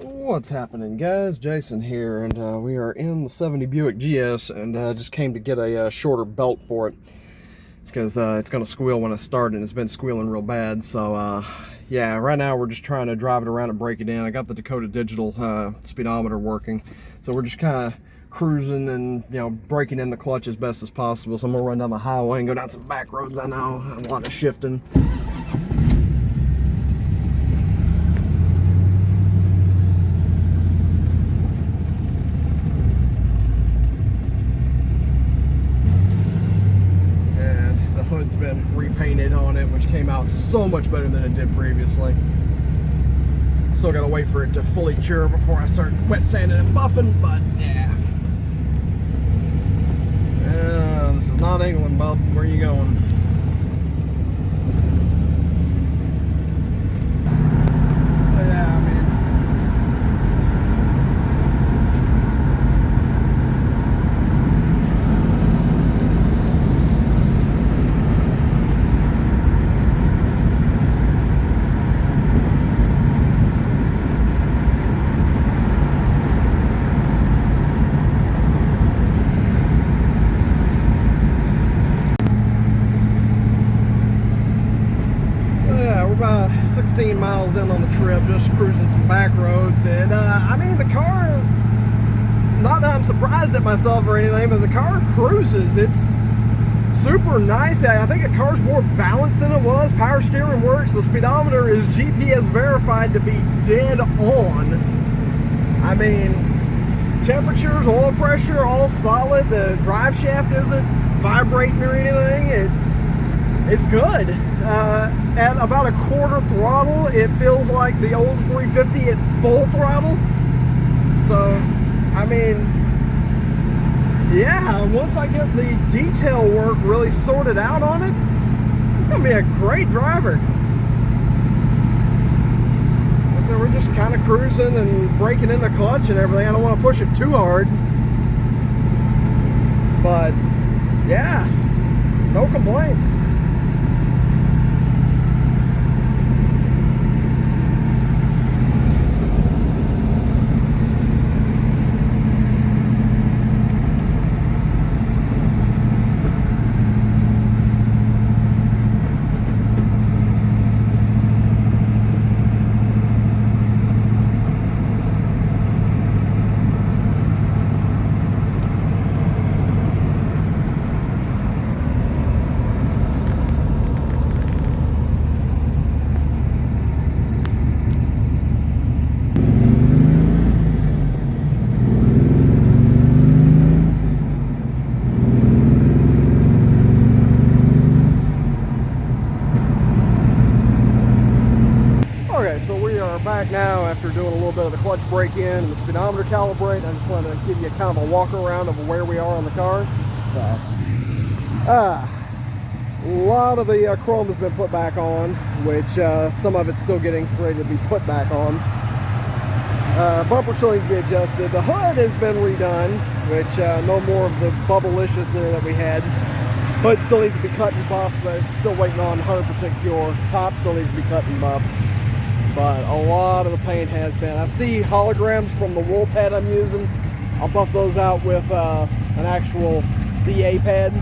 What's happening, guys? Jason here, and we are in the 70 Buick GS, and just came to get a shorter belt for it. It's because it's going to squeal when I start, and it's been squealing real bad. So yeah, right now we're just trying to drive it around and break it in. I got the Dakota Digital speedometer working, so we're just kind of cruising and breaking in the clutch as best as possible. So I'm gonna run down the highway and go down some back roads. I know a lot of shifting. Hood's been repainted on it, which came out so much better than it did previously. Still gotta wait for it to fully cure before I start wet sanding and buffing, but yeah. This is not England, bub. Where are you going? So yeah, I mean, about 16 miles in on the trip, just cruising some back roads, and I mean, the car, not that I'm surprised at myself or anything, but the car cruises. It's super nice. I think the car's more balanced than it was. Power steering works. The speedometer is GPS verified to be dead on. I mean, temperatures, oil pressure, all solid. The drive shaft isn't vibrating or anything. It's good. At about a quarter throttle, it feels like the old 350 at full throttle. So, I mean, yeah, once I get the detail work really sorted out on it, it's going to be a great driver. And so we're just kind of cruising and breaking in the clutch and everything. I don't want to push it too hard. But, yeah, no complaints. So we are back now after doing a little bit of the clutch break-in and the speedometer calibrate. I just wanted to give you kind of a walk around of where we are on the car. So, a lot of the chrome has been put back on, which some of it's still getting ready to be put back on. Bumper still needs to be adjusted. The hood has been redone, which no more of the bubblicious there that we had. Hood still needs to be cut and buffed, but still waiting on 100% cure. Top still needs to be cut and buffed. But a lot of the paint has been. I see holograms from the wool pad I'm using. I'll buff those out with an actual DA pad.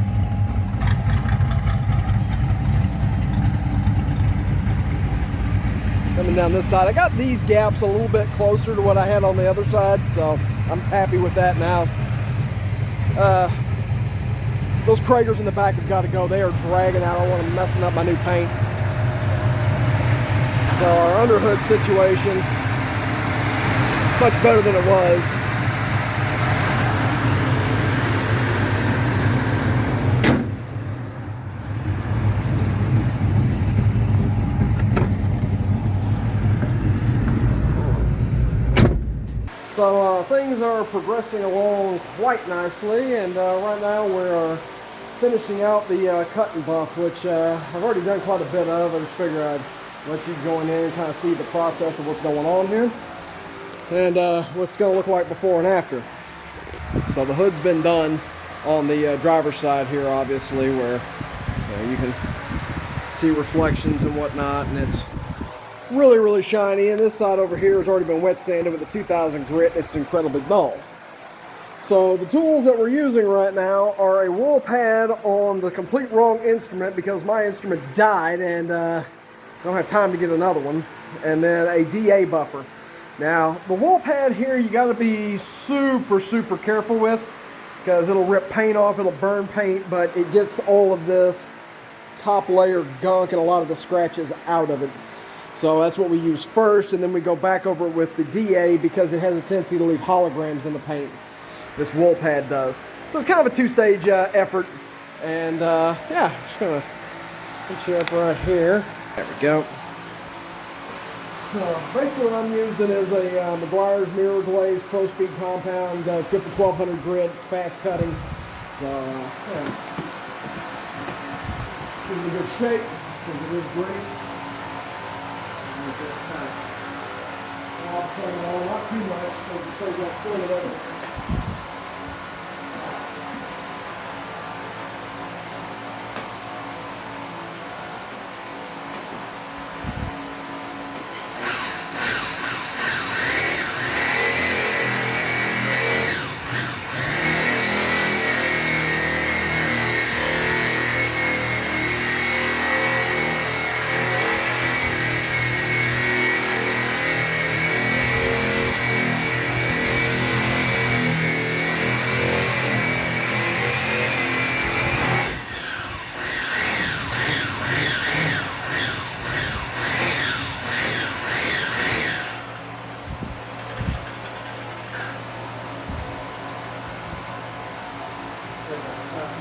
Coming down this side, I got these gaps a little bit closer to what I had on the other side, so I'm happy with that now. Those craters in the back have got to go. They are dragging out. I don't want them messing up my new paint. So our underhood situation, much better than it was. So things are progressing along quite nicely, and right now we're finishing out the cut and buff, which I've already done quite a bit of. I just figured I'd let you join in and kind of see the process of what's going on here and what's going to look like before and after. So the hood's been done on the driver's side here, obviously, where you can see reflections and whatnot, and it's really, really shiny. And this side over here has already been wet sanded with a 2000 grit. It's incredibly dull. So the tools that we're using right now are a wool pad on the complete wrong instrument because my instrument died and I don't have time to get another one. And then a DA buffer. Now the wool pad here you got to be super careful with because it'll rip paint off, it'll burn paint, but it gets all of this top layer gunk and a lot of the scratches out of it. So that's what we use first, and then we go back over it with the DA because it has a tendency to leave holograms in the paint. This wool pad does. So it's kind of a two-stage effort. And yeah, just gonna put you up right here. There we go. So basically what I'm using is a Meguiar's Mirror Glaze Pro Speed compound. It's good for 1200 grit. It's fast cutting. So yeah. Give it a good shake because it is green. And just kind of offset it all, not too much because it's still got fluid in it.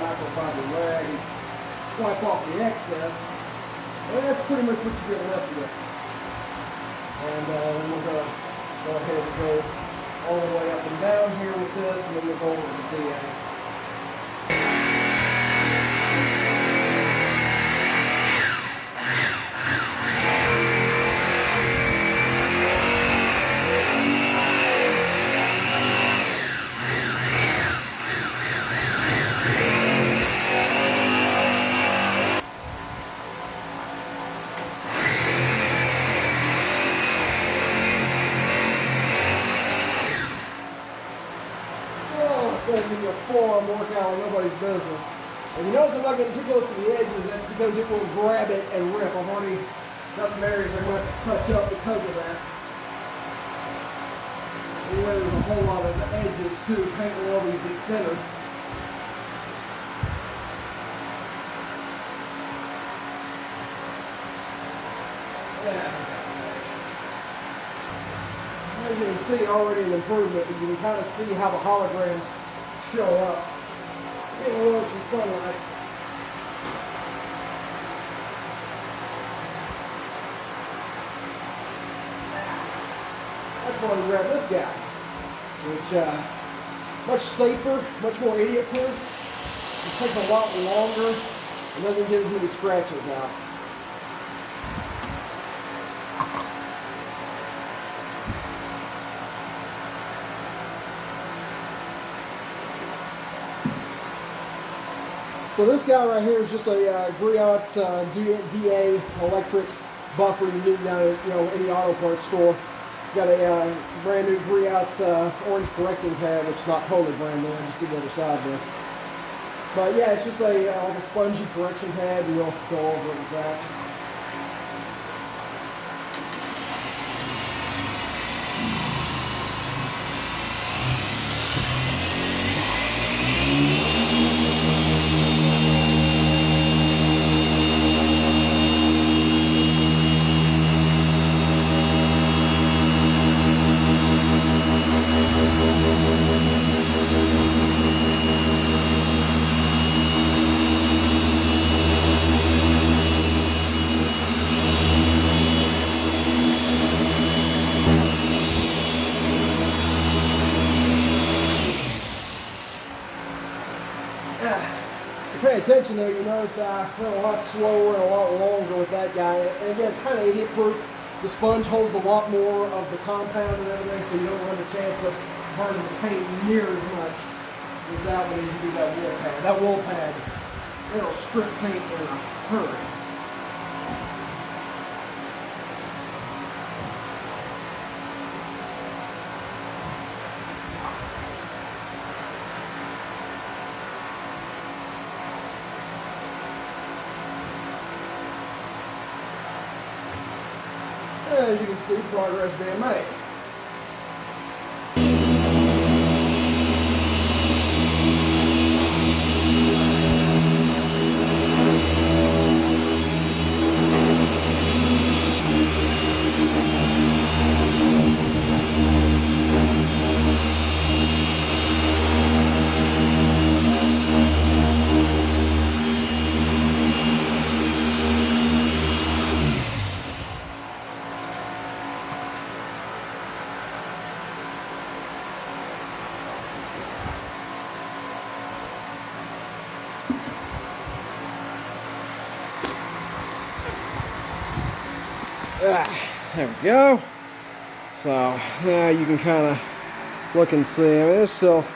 Microfiber rag and wipe off the excess. And that's pretty much what you're getting left with. And then we're going to go ahead and go all the way up and down here with this, and then we'll go over the DA. Give you a forearm workout like nobody's business. And you notice I'm not getting too close to the edges, that's because it will grab it and rip. I've already got some areas I'm going to have to touch up because of that. Anyway, there's a whole lot of edges too. Paint will always be thinner. Yeah. As you can see, already an improvement, but you can kind of see how the holograms show up. Getting a little some sunlight. That's why we grab this guy, which much safer, much more idiot-proof. It takes a lot longer and doesn't get as many scratches out. So this guy right here is just a Griot's DA electric buffer you get down at any auto parts store. It's got a brand new Griot's orange correcting pad, which is not totally brand new. I just did the other side there. But yeah, it's just like a spongy correction pad, and we'll go over it with that. Pay attention though, you notice that I went a lot slower and a lot longer with that guy. And again, it's kind of idiot proof. The sponge holds a lot more of the compound and everything, so you don't run the chance of burning the paint near as much as that when you do that wool pad. That wool pad, it'll strip paint in a hurry. as you can see, progress being made. There we go. So now you can kind of look and see. I mean, there's still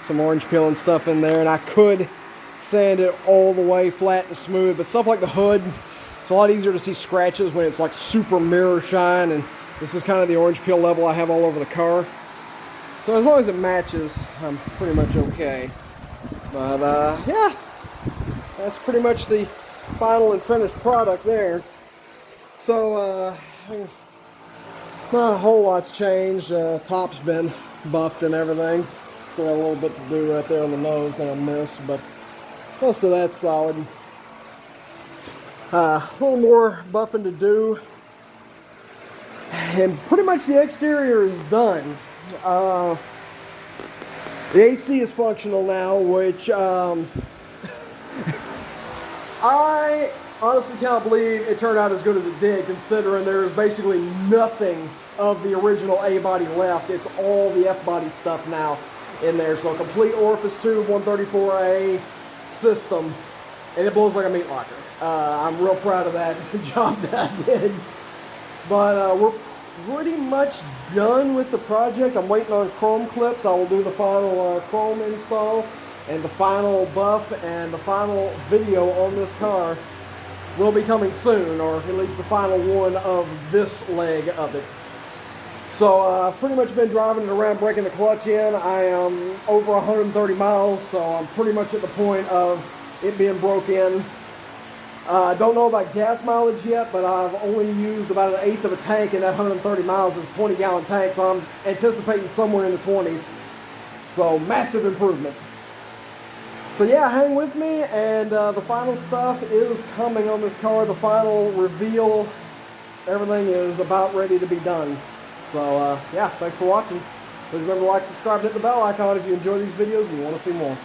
some orange peel and stuff in there, and I could sand it all the way flat and smooth, but stuff like the hood, it's a lot easier to see scratches when it's like super mirror shine, and this is kind of the orange peel level I have all over the car. So as long as it matches, I'm pretty much okay. But yeah, that's pretty much the final and finished product there. So not a whole lot's changed. Top's been buffed and everything. So got a little bit to do right there on the nose that I missed, but most of that's solid. A little more buffing to do, and pretty much the exterior is done. The AC is functional now, which I honestly can't believe it turned out as good as it did, considering there's basically nothing of the original A body left. It's all the F body stuff now in there. So a complete orifice tube 134A system, and it blows like a meat locker. I'm real proud of that job that I did. But we're pretty much done with the project. I'm waiting on chrome clips. I will do the final chrome install and the final buff, and the final video on this car will be coming soon, or at least the final one of this leg of it. So I've pretty much been driving it around, breaking the clutch in. I am over 130 miles, so I'm pretty much at the point of it being broke in. I don't know about gas mileage yet, but I've only used about 1/8 of a tank in that 130 miles. It's a 20-gallon tank, so I'm anticipating somewhere in the 20s. So massive improvement. So yeah, hang with me, and the final stuff is coming on this car. The final reveal, everything is about ready to be done. So yeah, thanks for watching. Please remember to like, subscribe, and hit the bell icon if you enjoy these videos and you want to see more.